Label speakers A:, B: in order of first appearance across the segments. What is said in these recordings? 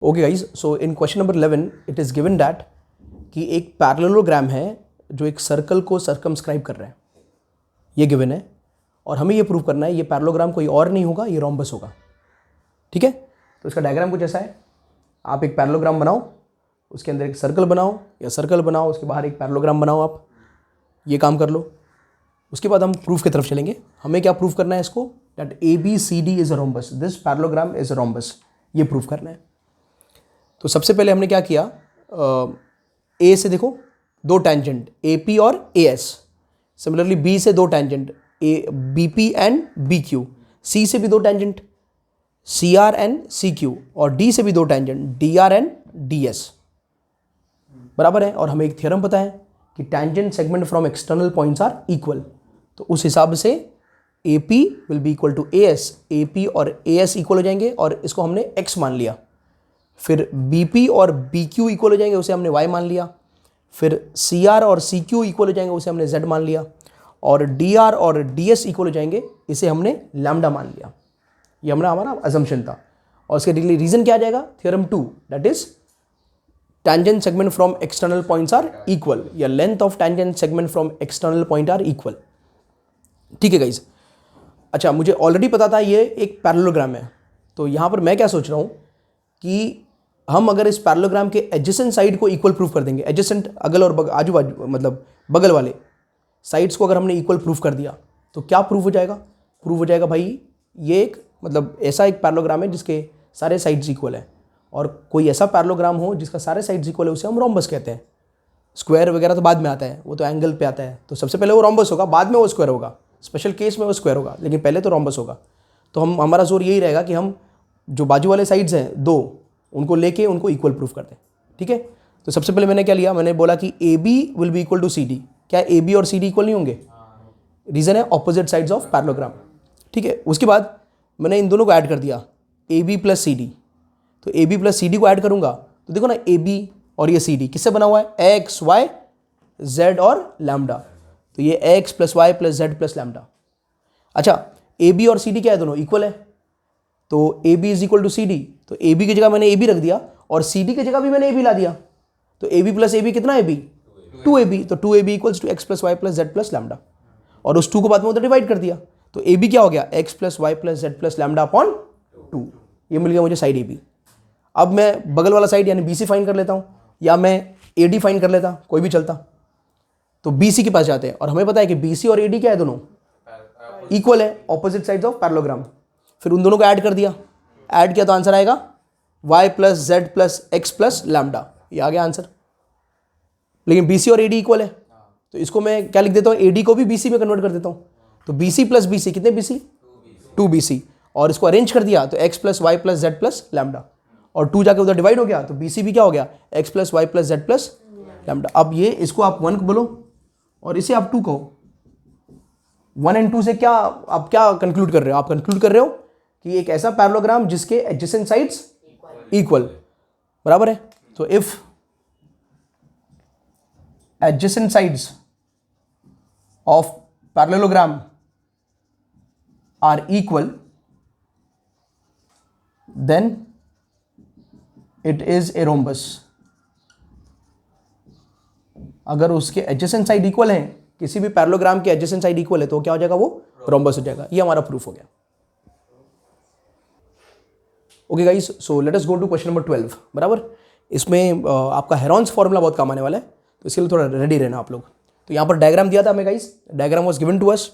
A: Okay guys, so in question number 11 it is given that कि एक parallelogram है जो एक सर्कल को सर्कमस्क्राइब कर रहा है, ये गिवन है और हमें ये प्रूव करना है ये पैरेललोग्राम कोई और नहीं होगा, ये रोम्बस होगा। ठीक है, तो इसका डायग्राम कुछ ऐसा है। आप एक पैरेललोग्राम बनाओ, उसके अंदर एक सर्कल बनाओ या सर्कल बनाओ, उसके बाहर एक पैरेललोग्राम बनाओ। आप ये काम कर लो, उसके बाद हम प्रूफ की तरफ चलेंगे। हमें क्या प्रूफ करना है इसको, that ABCD is a rhombus, this parallelogram is a rhombus, ये प्रूफ करना है। तो सबसे पहले हमने क्या किया, ए से देखो दो टैंजेंट AP और AS, सिमिलरली B से दो tangent BP and BQ, C से भी दो टैंजेंट CR एंड CQ और D से भी दो टैंजेंट DR एंड DS, बराबर है। और हमें एक थ्योरम पता है कि tangent segment from external points are equal, तो उस हिसाब से AP will be equal to AS, AP और AS इक्वल हो जाएंगे और इसको हमने X मान लिया। फिर BP और BQ इक्वल हो जाएंगे, उसे हमने Y मान लिया। फिर CR और CQ इक्वल हो जाएंगे, उसे हमने Z मान लिया। और DR और DS इक्वल हो जाएंगे, इसे हमने लैम्डा मान लिया। ये हमारा अजम्पशन था। और इसके रीजन क्या आ जाएगा, theorem 2, that is tangent segment from external points are equal, या length of tangent segment from external point are equal। ठीक है गाइज, अच्छा मुझे ऑलरेडी पता था ये एक पैरेललोग्राम है, तो यहाँ पर मैं क्या सोच रहा हूँ कि हम अगर इस पैरेललोग्राम के एडजेसेंट साइड को इक्वल प्रूफ कर देंगे, एडजेसेंट अगल और आजू बाजू मतलब बगल वाले साइड्स को अगर हमने इक्वल प्रूफ कर दिया तो क्या प्रूफ हो जाएगा, प्रूफ हो जाएगा भाई ये एक मतलब ऐसा एक पैरेललोग्राम है जिसके सारे साइड्स इक्वल है। और कोई ऐसा पैरेललोग्राम हो जिसका सारे साइड्स इक्वल है, उसे हम रोम्बस कहते हैं। स्क्वायर वगैरह तो बाद में आता है, वो तो एंगल पे आता है, तो सबसे पहले वो रोम्बस होगा, बाद में वो स्क्वायर होगा, स्पेशल केस में वो स्क्वायर होगा, लेकिन पहले तो रोम्बस होगा। तो हमारा जोर यही रहेगा कि हम जो बाजू वाले साइड्स हैं दो, उनको लेके उनको इक्वल प्रूफ कर दें। ठीक है, तो सबसे पहले मैंने क्या लिया, मैंने बोला कि AB will be equal to CD। क्या AB और CD इक्वल नहीं होंगे, रीजन है ऑपोजिट साइड्स ऑफ पैरेललोग्राम। ठीक है, उसके बाद मैंने इन दोनों को ऐड कर दिया, AB प्लस CD। तो AB प्लस CD को ऐड करूंगा तो देखो ना, AB और ये CD किससे बना हुआ है, X Y Z और लैम्डा, तो ये X plus Y plus Z plus lambda. अच्छा, AB और CD क्या है, दोनों इक्वल है, तो AB is equal to CD, तो AB की जगह मैंने AB रख दिया और CD की जगह भी मैंने AB ला दिया, तो AB प्लस AB कितना है, 2AB, तो 2AB equals to X plus Y plus Z plus lambda, और उस 2 को बाद में उधर डिवाइड कर दिया, तो AB क्या हो गया, X plus Y plus Z plus lambda upon 2, ये मिल गया मुझे साइड AB। अब मैं बगल वाला साइड यानी BC फाइंड कर लेता हूँ, या मैं AD फाइंड कर लेता, कोई भी चलता। तो BC के पास जाते हैं और हमें पता है कि BC और AD क्या है, दोनों इक्वल है, ऑपोजिट साइड्स ऑफ पैरेललोग्राम। फिर उन दोनों को ऐड कर दिया, ऐड किया तो आंसर आएगा Y plus Z plus X plus lambda, ये आ गया आंसर। लेकिन BC और AD इक्वल है, तो इसको मैं क्या लिख देता हूँ, AD को भी BC में कन्वर्ट कर देता हूँ, तो BC प्लस BC कितने BC, 2BC, और इसको अरेंज कर दिया तो X plus Y plus Z plus lambda, और 2 जाके उधर डिवाइड हो गया, तो BC भी क्या हो गया, X plus Y plus Z plus lambda. अब ये इसको आप 1 बोलो और इसे आप 2 कहो। 1 एंड 2 से क्या आप क्या कंक्लूड कर रहे हो, आप कंक्लूड कर रहे हो कि एक ऐसा पैरेललोग्राम जिसके एडजेसेंट साइड्स इक्वल, बराबर है। तो if adjacent sides of parallelogram are equal then it is a rhombus. अगर उसके एडजेसेंट साइड इक्वल हैं, किसी भी पैरेललोग्राम के एडजेसेंट साइड इक्वल है, तो क्या हो जाएगा, वो रोम्बस हो जाएगा। ये हमारा प्रूफ हो गया। Okay guys, so let us go to question number 12, बराबर। इसमें आपका हेरॉन्स फॉर्मूला बहुत काम आने वाला है, तो इसके लिए थोड़ा रेडी रहना आप लोग। तो यहाँ पर डायग्राम दिया था हमें guys, diagram was given to us,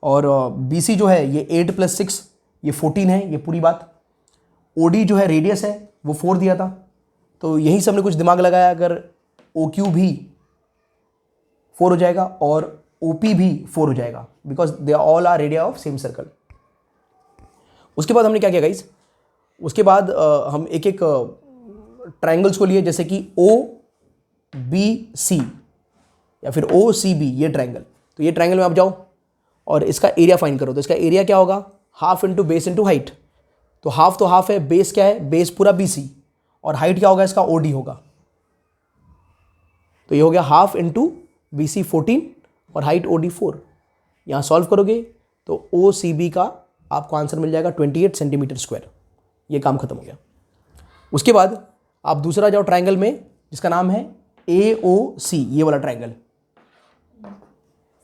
A: और BC जो है ये 8 प्लस 6 ये 14 है, ये पूरी बात। OD जो है रेडियस है वो 4 दिया था, तो यहीं से हमने कुछ दिमाग लगाया, अगर OQ भी 4 हो जाएगा और OP भी 4 हो जाएगा, because they all are radii of same circle. उसके बाद हमने क्या किया गाइस, उसके बाद हम एक एक ट्राइंगल्स को लिए, जैसे कि OBC या फिर OCB, ये ट्राइंगल। तो ये ट्राइंगल में आप जाओ और इसका एरिया फाइंड करो, तो इसका एरिया क्या होगा, half into base into height. तो हाफ तो हाफ है, बेस क्या है, बेस पूरा BC, और हाइट क्या होगा इसका, OD होगा। तो ये हो गया हाफ इंटू BC 14 और हाइट OD 4। यहाँ सॉल्व करोगे तो OCB का आपको आंसर मिल जाएगा 28 सेंटीमीटर स्क्वायर। ये काम खत्म हो गया। उसके बाद आप दूसरा जाओ ट्राइंगल में जिसका नाम है AOC, ये वाला ट्राइंगल।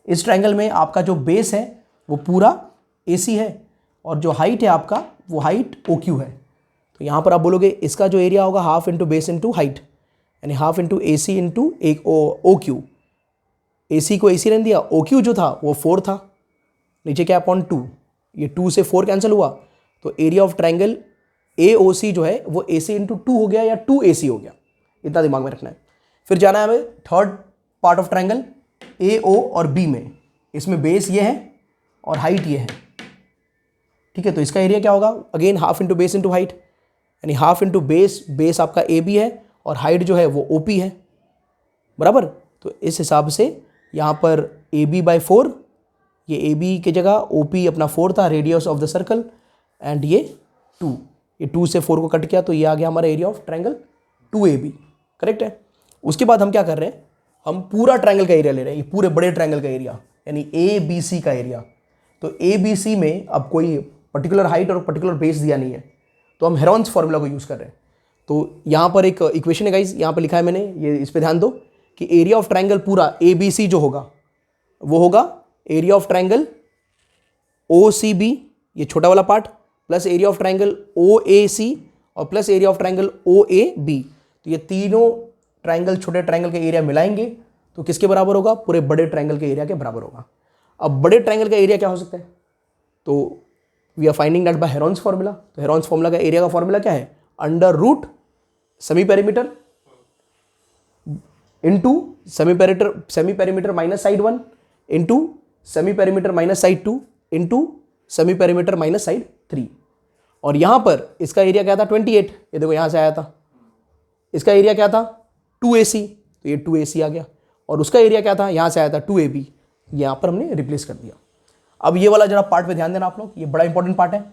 A: इस ट्राइंगल में आपका जो बेस है वो पूरा AC है और जो हाइट है आपका वो हाइट OQ है। तो यहाँ पर आप बोलोगे इसका जो एरिया होगा half into base into height, यानी हाफ इंटू AC इंटू एक OQ। AC को AC रहने दिया, OQ जो था वो 4 था, नीचे क्या अपॉन 2, ये 2 से 4 कैंसिल हुआ, तो एरिया ऑफ ट्राइंगल AOC जो है वो AC इंटू 2 हो गया या 2AC हो गया, इतना दिमाग में रखना है। फिर जाना है हमें third part of triangle AO और B में। इसमें बेस ये है और हाइट ये है, ठीक है। तो इसका एरिया क्या होगा, again half into base into height, यानी हाफ इंटू बेस आपका AB है और हाइट जो है वो OP है, बराबर। तो इस हिसाब से यहाँ पर AB/4, ये AB की जगह OP अपना 4 था, radius of the circle, and ये 2, ये 2 से 4 को कट किया तो ये आ गया हमारा area of triangle 2AB, correct है। उसके बाद हम क्या कर रहे हैं, हम पूरा ट्राइंगल का एरिया ले रहे हैं, ये पूरे बड़े ट्राइंगल का एरिया यानी ABC का एरिया। तो ABC में अब कोई पर्टिकुलर हाइट और पर्टिकुलर बेस दिया नहीं है, तो हम हेरोन्स फॉर्मूला को यूज़ कर रहे हैं। तो यहाँ पर एक इक्वेशन है गाइस, यहाँ पर लिखा है मैंने, ये इस पर ध्यान दो कि एरिया ऑफ ट्राइंगल पूरा ABC जो होगा वो होगा एरिया ऑफ ट्राइंगल OCB, ये छोटा वाला part, plus area of triangle OAC और plus area of triangle OAB। तो ये तीनों ट्राइंगल छोटे ट्राइंगल के एरिया मिलाएंगे तो किसके बराबर होगा, पूरे बड़े ट्राइंगल के एरिया के बराबर होगा। अब बड़े ट्राइंगल का एरिया क्या हो सकता है, तो we are finding that by Heron's formula. तो हेरोन्स फॉर्मूला का एरिया का फॉर्मूला क्या है, under root semi perimeter into semi perimeter minus side 1 into semi perimeter minus side 2 into semi perimeter minus side 3। और यहां पर इसका एरिया क्या था 28, ये देखो यहां से आया था, इसका एरिया क्या था 2AC, तो ये 2AC आ गया, और उसका एरिया क्या था यहां से आया था 2AB, यहां पर हमने रिप्लेस कर दिया। अब ये वाला जरा पार्ट पे ध्यान देना आप लोग, ये बड़ा इंपॉर्टेंट पार्ट है,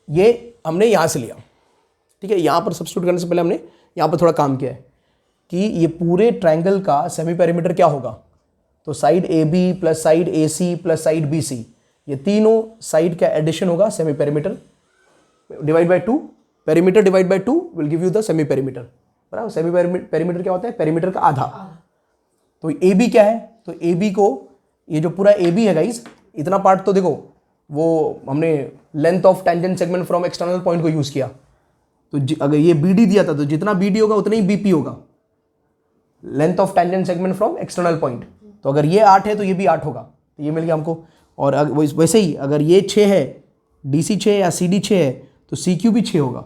A: ये हमने यहां से लिया, ठीक है। यहां पर सब्स्टिट्यूट करने से पहले हमने यहां पर थोड़ा काम किया है कि ये पूरे ट्राइंगल का सेमी पेरीमीटर क्या होगा, तो side AB plus side AC plus side BC, ये तीनों साइड का एडिशन होगा semi perimeter divide by 2, perimeter divide by 2 will give you the semi perimeter, बराबर। सेमी पेरीमीटर क्या होता है, पेरीमीटर का आधा। तो AB क्या है, तो AB को, ये जो पूरा AB है गाइस, इतना पार्ट तो देखो वो हमने length of tangent segment from external point को यूज किया, तो अगर ये BD दिया था तो जितना BD होगा उतना ही BP होगा, length of tangent segment from external point. तो अगर ये 8 है तो ये भी 8 होगा, तो ये मिल गया हमको। और वैसे ही अगर ये 6 है, DC 6 या CD 6 है, तो CQ भी 6 होगा,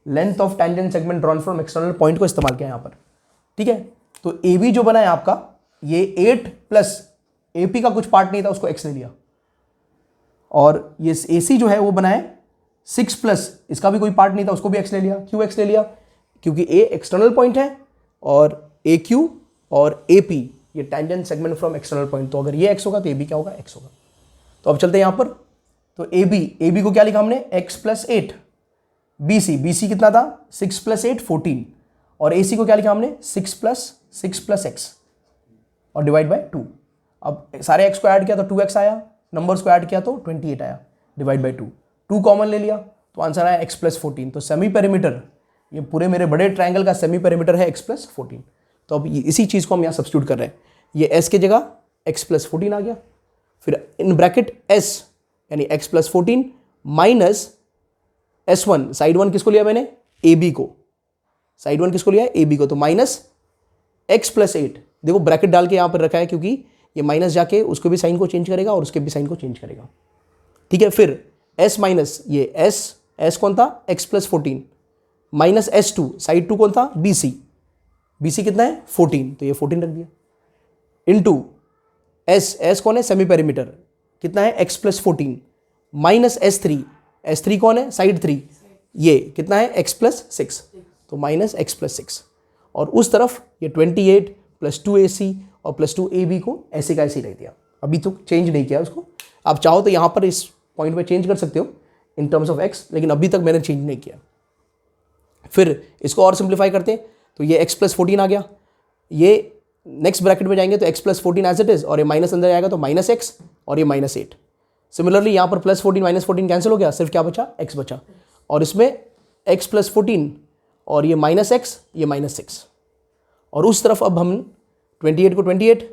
A: length of tangent segment drawn from external point को इस्तेमाल किया यहाँ पर, ठीक है। तो AB जो बना है आपका, ये 8 प्लस AP का कुछ पार्ट नहीं था उसको X ने लिया, और ये AC जो है वो बना है 6 प्लस, इसका भी कोई पार्ट नहीं था उसको भी X ले लिया। क्यों X ले लिया, क्योंकि A एक्सटर्नल पॉइंट है और AQ और AP ये tangent segment from external point, तो अगर ये X होगा तो AB क्या होगा, X होगा। तो अब चलते हैं यहाँ पर, तो AB को क्या लिखा हमने X प्लस 8, BC कितना था 6 प्लस 8 14, और AC को क्या लिखा हमने 6 प्लस X और डिवाइड बाय 2। अब सारे X को ऐड किया तो 2X आया, नंबर्स को ऐड किया तो 28 आया, डिवाइड बाय 2 कॉमन ले लिया तो आंसर आया X प्लस 14। तो सेमी पेरीमीटर, ये पूरे मेरे बड़े ट्राइंगल का सेमी पेरीमीटर है X प्लस 14। तो अब इसी चीज़ को हम यहाँ सब्स्टिट्यूट कर रहे हैं, ये S की जगह X प्लस 14 आ गया, फिर इन ब्रैकेट S यानी X plus 14 minus S1, side 1 किसको लिया मैंने, AB को, साइड 1 किसको लिया है, AB को, तो माइनस X प्लस 8, देखो ब्रैकेट डाल के यहाँ पर रखा है क्योंकि ये माइनस जाके उसको भी साइन को चेंज करेगा और उसके भी साइन को चेंज करेगा, ठीक है। फिर S माइनस ये S कौन था X plus 14 minus S2, side 2 कौन था BC कितना है 14, तो ये 14 रख दिया, इनटू S कौन है सेमी पेरीमीटर, कितना है X प्लस 14 माइनस S3 कौन है साइड 3, ये कितना है X प्लस 6, तो माइनस X प्लस 6, और उस तरफ ये 28 प्लस 2AC और प्लस 2AB को ऐसे का ऐसे ही रख दिया, अभी तो चेंज नहीं किया उसको। आप चाहो तो यहाँ पर इस पॉइंट पे चेंज कर सकते हो इन टर्म्स ऑफ X, लेकिन अभी तक मैंने चेंज नहीं किया। फिर इसको और सिंप्लीफाई करते हैं तो ये X प्लस 14 आ गया, ये नेक्स्ट ब्रैकेट में जाएंगे तो X plus 14 as it is, और ये माइनस अंदर आएगा तो माइनस X और ये माइनस 8। सिमिलरली यहाँ पर प्लस 14 माइनस 14 कैंसिल हो गया, सिर्फ क्या बचा X बचा, और इसमें x प्लस 14 और ये माइनस एक्स, ये माइनस 6। और उस तरफ अब हम 28 को 28,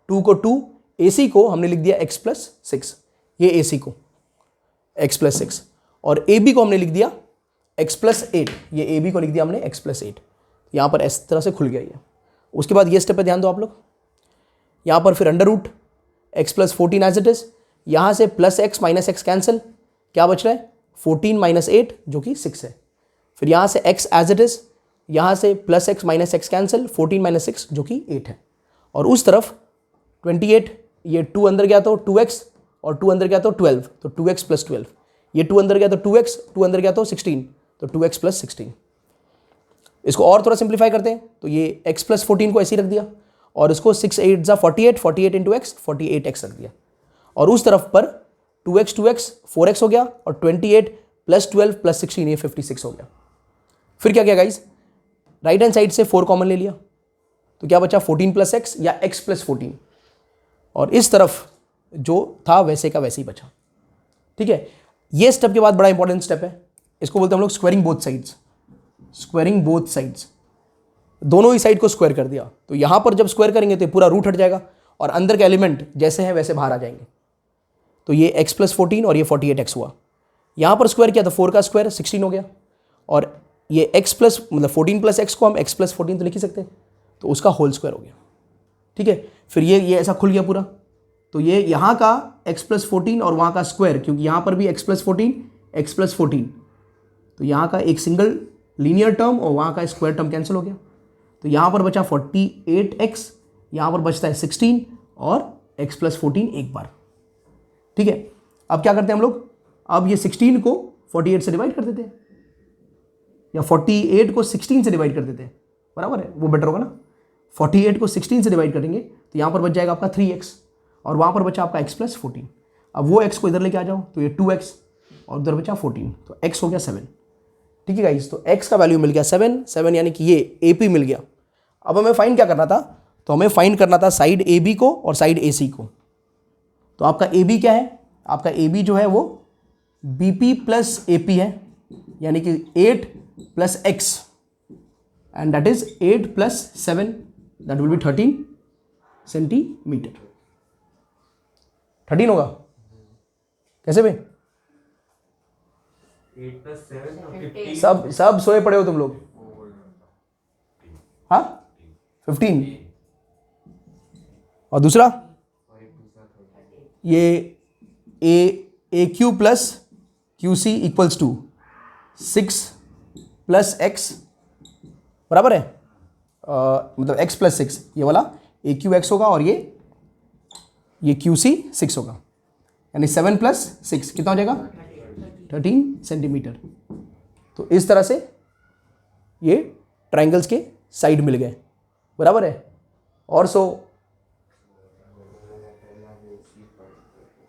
A: 2 को 2, AC को हमने लिख दिया x प्लस 6, ये AC को x प्लस 6, और AB को हमने लिख दिया x प्लस 8, ये AB को लिख दिया हमने x प्लस 8। यहाँ पर इस तरह से खुल गया ये। उसके बाद ये स्टेप पे ध्यान दो आप लोग, यहाँ पर फिर under root x plus 14 as it is, यहाँ से plus x minus x cancel, क्या बच रहा है 14 माइनस 8 जो कि 6 है। फिर यहाँ से x एज इट इज, यहाँ से plus x minus x cancel, 14 minus 6 जो कि 8 है। और उस तरफ 28, ये 2 अंदर गया तो 2x और 2 अंदर गया तो 12, तो 2x प्लस 12, ये 2 अंदर गया तो 2x, 2 अंदर गया तो 16, तो 2x प्लस 16। इसको और थोड़ा सिंप्लीफाई करते हैं तो ये x प्लस 14 को ऐसे ही रख दिया, और इसको 6 8 जा 48, 48 इंटू एक्स 48x रख दिया। और उस तरफ पर 2x 2x 4x हो गया, और 28 प्लस 12 प्लस 16 ये 56 हो गया। फिर क्या किया गाइज, राइट हैंड साइड से 4 कॉमन ले लिया, तो क्या बचा 14 प्लस एक्स या x प्लस 14, और इस तरफ जो था वैसे का वैसे ही बचा। ठीक है, ये स्टेप के बाद बड़ा इंपॉर्टेंट स्टेप है, इसको बोलते हैं हम लोग squaring both sides. Squaring both sides, दोनों ही साइड को स्क्वायर कर दिया, तो यहां पर जब स्क्वायर करेंगे तो पूरा रूट हट जाएगा और अंदर के एलिमेंट जैसे हैं वैसे बाहर आ जाएंगे। तो ये x प्लस 14 और ये 48x हुआ। यहां पर स्क्वायर किया तो 4 का स्क्वायर 16 हो गया, और ये x प्लस मतलब 14 प्लस एक्स को हम x प्लस 14 तो लिख ही सकते हैं, तो उसका होल स्क्वायर हो गया। ठीक है, फिर ये ऐसा खुल गया पूरा, तो ये यहाँ का x प्लस 14 और वहाँ का स्क्वायर, क्योंकि यहाँ पर भी x प्लस 14 x प्लस 14, तो यहाँ का एक सिंगल लीनियर टर्म और वहाँ का स्क्वायर टर्म कैंसिल हो गया, तो यहाँ पर बचा 48x, यहाँ पर बचता है 16 और x प्लस 14 एक बार। ठीक है, अब क्या करते हैं हम लोग, अब ये 16 को 48 से डिवाइड कर देते हैं, या 48 को 16 से डिवाइड कर देते हैं, बराबर है, वो बेटर होगा ना। 48 को 16 से डिवाइड करेंगे तो यहाँ पर बच जाएगा आपका 3x, और वहाँ पर बचा आपका x प्लस 14। अब वो x को इधर लेके आ जाओ, तो ये 2x और उधर बचा 14, तो x हो गया 7। ठीक है गाइस, तो x का वैल्यू मिल गया 7 यानी कि ये AP मिल गया। अब हमें फाइंड क्या करना था, तो हमें फाइंड करना था साइड AB को और साइड AC को। तो आपका AB क्या है, आपका AB जो है वो BP प्लस AP है, यानी कि 8 plus x, and that is 8 plus 7, that will be 13 centimetre. 13 होगा कैसे भाई,
B: 8 plus 7
A: सब सोए पड़े हो तुम लोग। हाँ 15, और दूसरा ये AQ plus QC equals to 6 plus x, बराबर है मतलब x प्लस 6, ये वाला AQX होगा और ये QC 6 होगा, यानी 7 प्लस 6 कितना हो जाएगा 13 सेंटीमीटर। तो इस तरह से ये ट्रायंगल्स के साइड मिल गए, बराबर है। और सो